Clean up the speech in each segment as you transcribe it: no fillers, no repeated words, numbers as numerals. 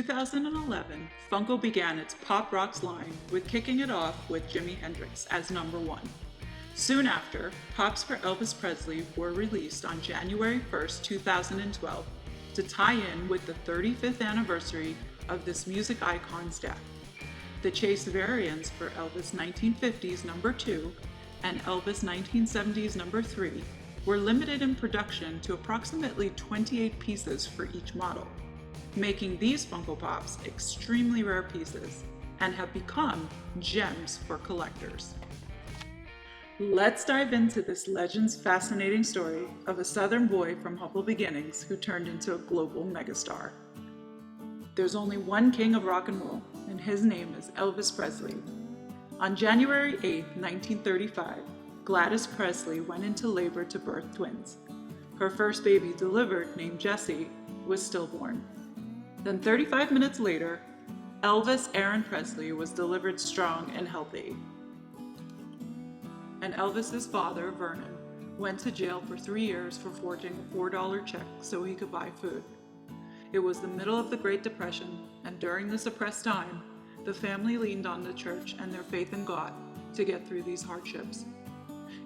2011, Funko began its Pop Rocks line with kicking it off with Jimi Hendrix as number one. Soon after, Pops for Elvis Presley were released on January 1st, 2012 to tie in with the 35th anniversary of this music icon's death. The chase variants for Elvis 1950's number 2 and Elvis 1970's number 3 were limited in production to approximately 28 pieces for each model, making these Funko Pops extremely rare pieces and have become gems for collectors. Let's dive into this legend's fascinating story of a Southern boy from humble beginnings who turned into a global megastar. There's only one king of rock and roll, and his name is Elvis Presley. On January 8, 1935, Gladys Presley went into labor to birth twins. Her first baby delivered, named Jesse, was stillborn. Then 35 minutes later, Elvis Aaron Presley was delivered strong and healthy. And Elvis's father, Vernon, went to jail for 3 years for forging a $4 check so he could buy food. It was the middle of the Great Depression, and during this oppressed time, the family leaned on the church and their faith in God to get through these hardships.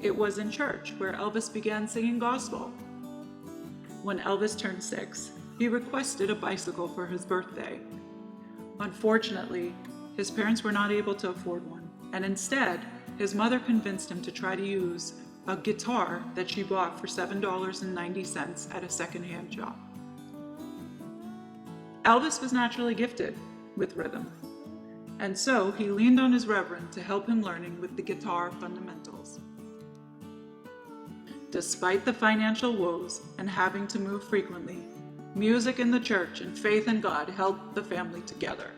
It was in church where Elvis began singing gospel. When Elvis turned 6, he requested a bicycle for his birthday. Unfortunately, his parents were not able to afford one, and instead, his mother convinced him to try to use a guitar that she bought for $7.90 at a secondhand shop. Elvis was naturally gifted with rhythm, and so he leaned on his reverend to help him learning with the guitar fundamentals. Despite the financial woes and having to move frequently, music in the church and faith in God held the family together.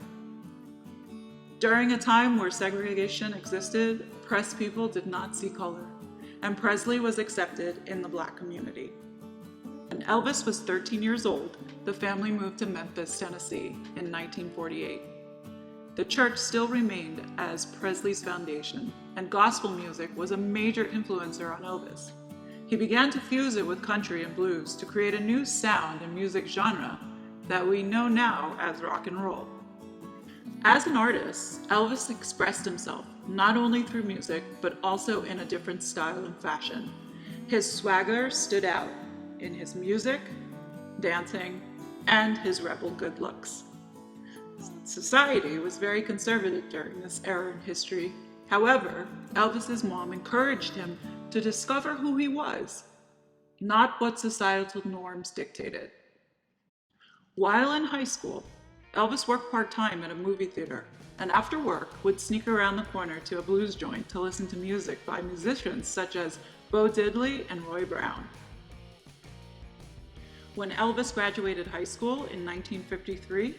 During a time where segregation existed, oppressed people did not see color, and Presley was accepted in the Black community. When Elvis was 13 years old, the family moved to Memphis, Tennessee in 1948. The church still remained as Presley's foundation, and gospel music was a major influencer on Elvis. He began to fuse it with country and blues to create a new sound and music genre that we know now as rock and roll. As an artist, Elvis expressed himself not only through music, but also in a different style and fashion. His swagger stood out in his music, dancing, and his rebel good looks. Society was very conservative during this era in history. However, Elvis's mom encouraged him to discover who he was, not what societal norms dictated. While in high school, Elvis worked part-time at a movie theater, and after work would sneak around the corner to a blues joint to listen to music by musicians such as Bo Diddley and Roy Brown. When Elvis graduated high school in 1953,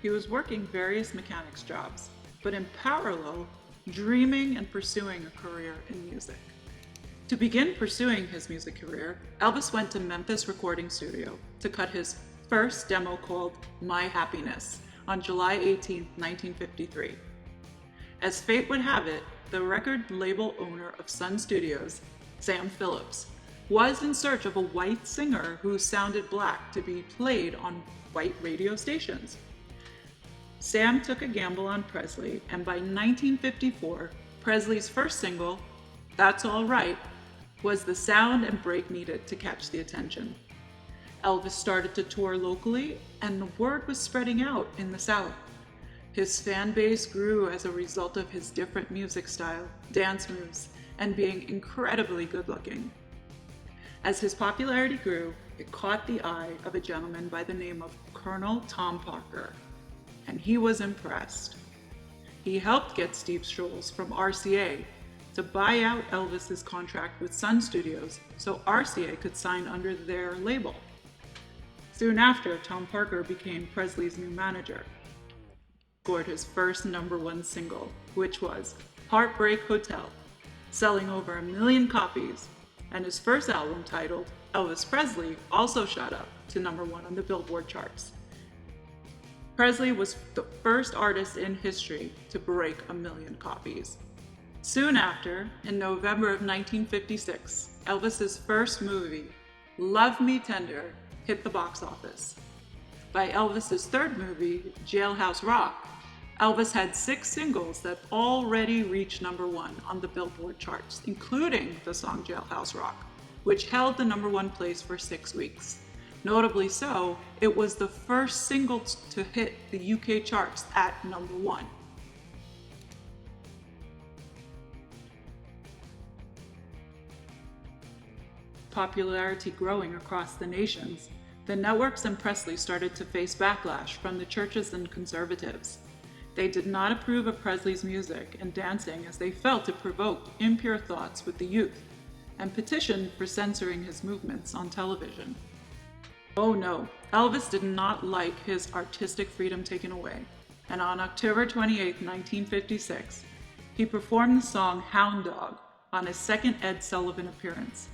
he was working various mechanics jobs, but in parallel, dreaming and pursuing a career in music. To begin pursuing his music career, Elvis went to Memphis Recording Studio to cut his first demo called My Happiness on July 18, 1953. As fate would have it, the record label owner of Sun Studios, Sam Phillips, was in search of a white singer who sounded black to be played on white radio stations. Sam took a gamble on Presley, and by 1954, Presley's first single, That's All Right, was the sound and break needed to catch the attention. Elvis started to tour locally, and the word was spreading out in the South. His fan base grew as a result of his different music style, dance moves, and being incredibly good-looking. As his popularity grew, it caught the eye of a gentleman by the name of Colonel Tom Parker, and he was impressed. He helped get Steve Scholz from RCA to buy out Elvis's contract with Sun Studios so RCA could sign under their label. Soon after, Tom Parker became Presley's new manager. Scored his first #1 single, which was Heartbreak Hotel, selling over 1 million copies, and his first album, titled Elvis Presley, also shot up to #1 on the Billboard charts. Presley was the first artist in history to break 1 million copies. Soon after, in November of 1956, Elvis's first movie, Love Me Tender, hit the box office. by Elvis's third movie, Jailhouse Rock, Elvis had 6 singles that already reached #1 on the Billboard charts, including the song Jailhouse Rock, which held the #1 place for 6 weeks. Notably so, it was the first single to hit the UK charts at #1. Popularity growing across the nations, the networks and Presley started to face backlash from the churches and conservatives. They did not approve of Presley's music and dancing as they felt it provoked impure thoughts with the youth, and petitioned for censoring his movements on television. Oh no, Elvis did not like his artistic freedom taken away, and on October 28, 1956, he performed the song Hound Dog on his second Ed Sullivan appearance.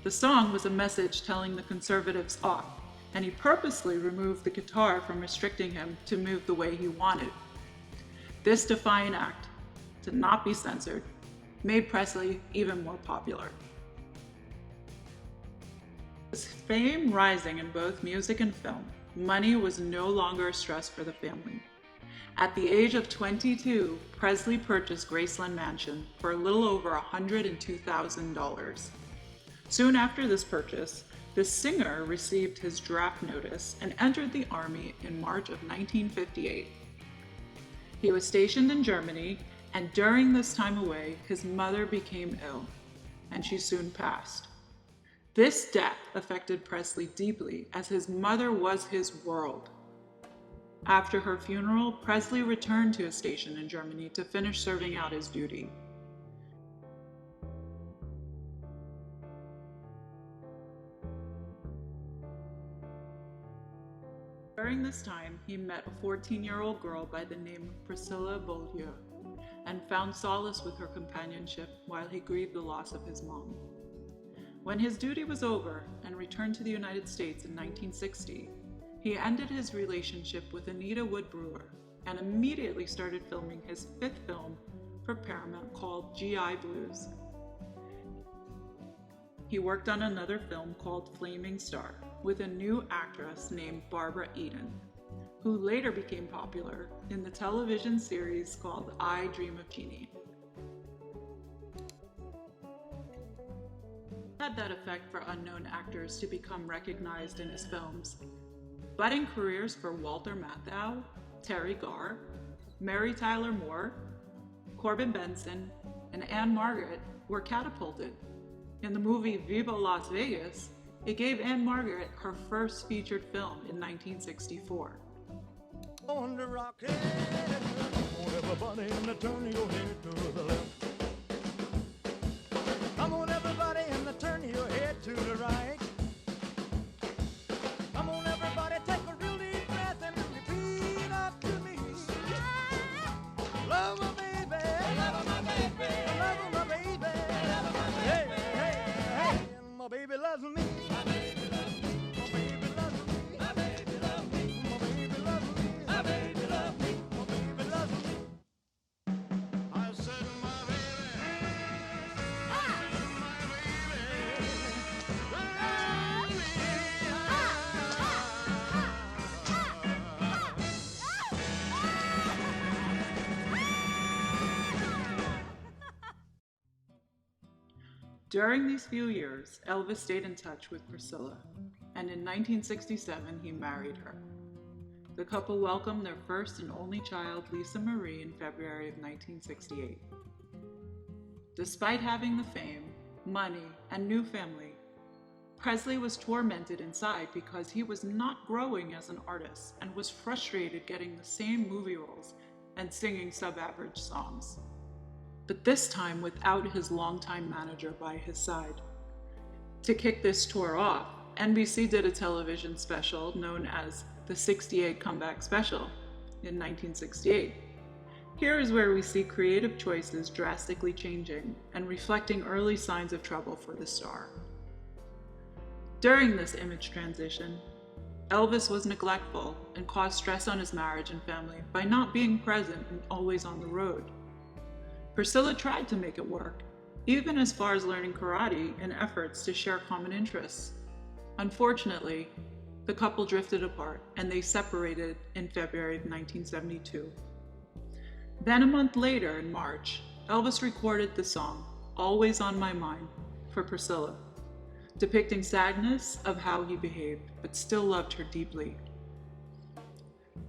The song was a message telling the conservatives off, and he purposely removed the guitar from restricting him to move the way he wanted. This defiant act, to not be censored, made Presley even more popular. With fame rising in both music and film, money was no longer a stress for the family. At the age of 22, Presley purchased Graceland Mansion for a little over $102,000. Soon after this purchase, the singer received his draft notice and entered the Army in March of 1958. He was stationed in Germany, and during this time away, his mother became ill, and she soon passed. This death affected Presley deeply, as his mother was his world. After her funeral, Presley returned to his station in Germany to finish serving out his duty. During this time, he met a 14-year-old girl by the name of Priscilla Beaulieu and found solace with her companionship while he grieved the loss of his mom. When his duty was over and returned to the United States in 1960, he ended his relationship with Anita Wood Brewer and immediately started filming his 5th film for Paramount called GI Blues. He worked on another film called Flaming Star with a new actress named Barbara Eden, who later became popular in the television series called I Dream of Jeannie. It had that effect for unknown actors to become recognized in his films. Budding careers for Walter Matthau, Terry Garr, Mary Tyler Moore, Corbin Benson, and Anne Margaret were catapulted. In the movie Viva Las Vegas, it gave Anne Margaret her first featured film in 1964. On the rocket, on everybody and turn your head to the left. Come on everybody and turn your head to the right. Come on everybody, take a real deep breath and repeat after me. Love my baby, love my baby, love my baby, love my baby. Hey, hey, hey, my baby loves me. During these few years, Elvis stayed in touch with Priscilla, and in 1967 he married her. The couple welcomed their first and only child, Lisa Marie, in February of 1968. Despite having the fame, money, and new family, Presley was tormented inside because he was not growing as an artist and was frustrated getting the same movie roles and singing sub-average songs. But this time without his longtime manager by his side. To kick this tour off, NBC did a television special known as the 68 Comeback Special in 1968. Here is where we see creative choices drastically changing and reflecting early signs of trouble for the star. During this image transition, Elvis was neglectful and caused stress on his marriage and family by not being present and always on the road. Priscilla tried to make it work, even as far as learning karate in efforts to share common interests. Unfortunately, The couple drifted apart and they separated in February of 1972. Then a month later, in March, Elvis recorded the song Always on My Mind for Priscilla, depicting sadness of how he behaved, but still loved her deeply.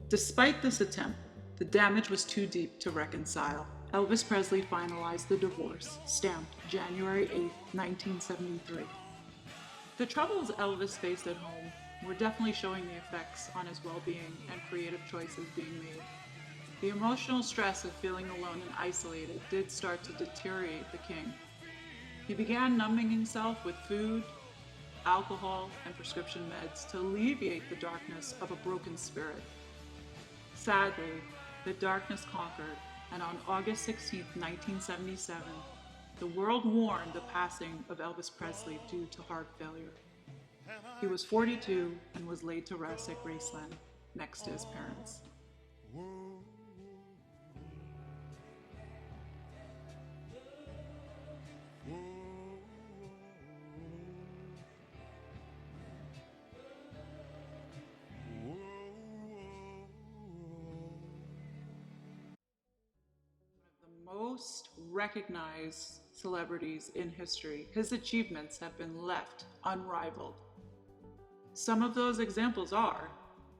Despite this attempt, the damage was too deep to reconcile. Elvis Presley finalized the divorce, stamped January 8, 1973. The troubles Elvis faced at home were definitely showing the effects on his well-being and creative choices being made. The emotional stress of feeling alone and isolated did start to deteriorate the king. He began numbing himself with food, alcohol, and prescription meds to alleviate the darkness of a broken spirit. Sadly, the darkness conquered, and on August 16, 1977, the world mourned the passing of Elvis Presley due to heart failure. He was 42 and was laid to rest at Graceland next to his parents. Most recognized celebrities in history, his achievements have been left unrivaled. Some of those examples are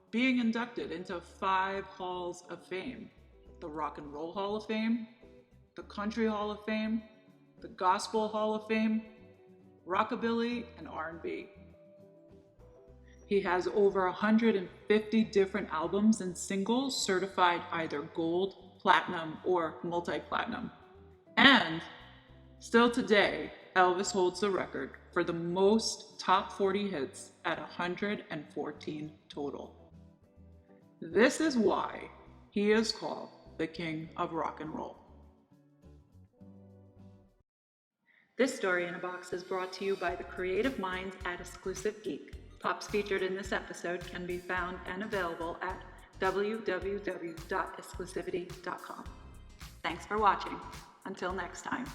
being inducted into 5 halls of fame: the Rock and Roll Hall of Fame, the Country Hall of Fame, the Gospel Hall of Fame, Rockabilly, and R&B. He has over 150 different albums and singles certified either gold, platinum, or multi-platinum. And still today, Elvis holds the record for the most top 40 hits at 114 total. This is why he is called the King of Rock and Roll. This story in a box is brought to you by the creative minds at Exclusive Geek. Pops featured in this episode can be found and available at www.exclusivity.com. Thanks for watching. Until next time.